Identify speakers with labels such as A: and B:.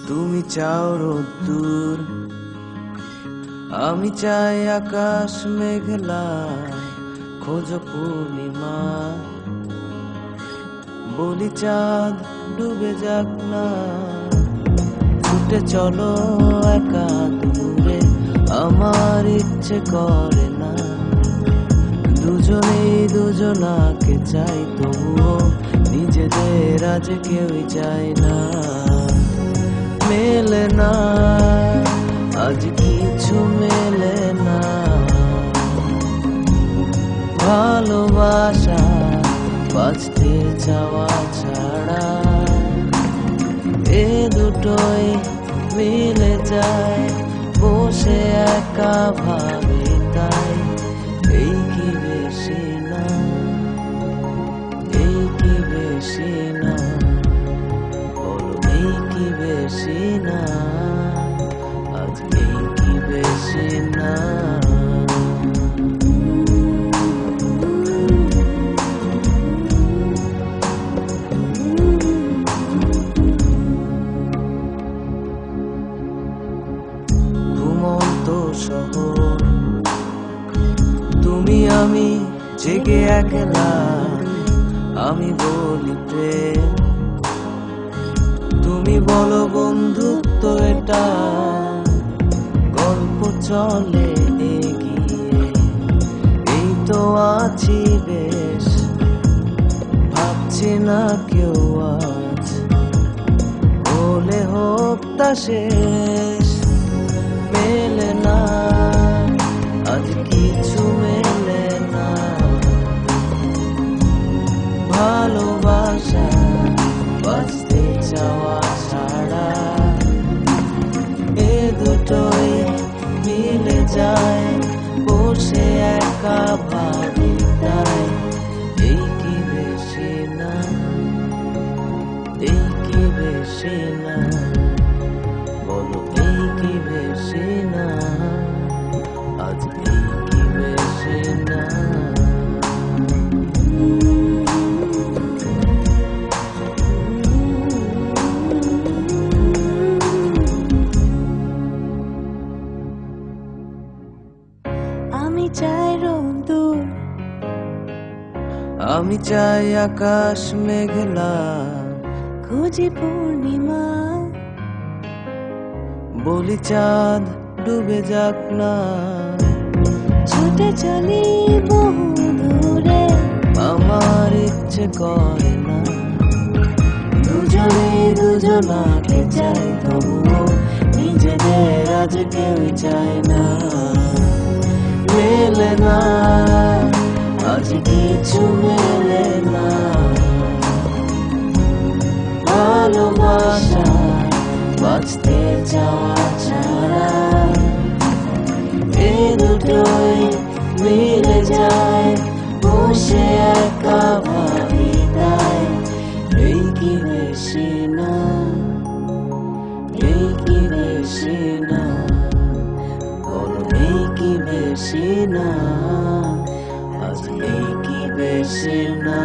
A: তুমি চাও রোদ্দুর, আমি চাই আকাশ মেঘলা, খোঁজো পূর্ণিমা। বলি চাঁদ ডুবে যাক না, ছুটে চলো একা দূরে, আমার ইচ্ছে করে না। দুজনেই দুজনাকে চাই, তবুও নিজেদের আজ কেউই চায় না। মেলে না আজ কিছু মেলে না, ভালোবাসা বাঁচতে চাওয়া ছাড়া। এ দুটোই মিলে যায়, বসে একা ভাবে তাই। এই কি বেশি না, এই কি বেশি না, বলো এই কি বেশি না, আজ এই কি বেশি না। ঘুমন্ত শহর, তুমি আমি জেগে একলা, আমি বলি প্রেম, তুমি বলো বন্ধুত্ব এটা। গল্প চলে এগিয়ে, এই তো আছি বেশ, ভাবছি না কেউ আজ বলে হোক তা শেষ। মেলে না আজ কিছু মেলে না, ভালোবাসা বাঁচতে চাওয়া ছাড়া। এ দুটোই মিলে যায়, বসে একা ভাবি তাই। এই কি বেশি না, এই কি বেশি না, বলো এই কি বেশি না, আজ এই কি বেশি না।
B: আমি চাই রোদ্দুর,
A: আমি চাই আকাশ মেঘলা,
B: খুঁজি পূর্ণিমা।
A: বলি চাঁদ ডুবে যাক না,
B: ছুটে চলি বহু দূরে,
A: আমার ইচ্ছে করে না। দুজনে দুজনাকে চাই, তবুও নিজেদের আজ কেউই চায় না। মেলে না আজ কিছু মেলে না, ভালোবাসা বাঁচতে চাওয়া ছাড়া। এ দুটোই মিলে যায়, বসে একা ভাবি তাই। এই কি বেশি না, এই কি বেশি না, বলো এই কি বেশি না, আজ এই কি বেশি না।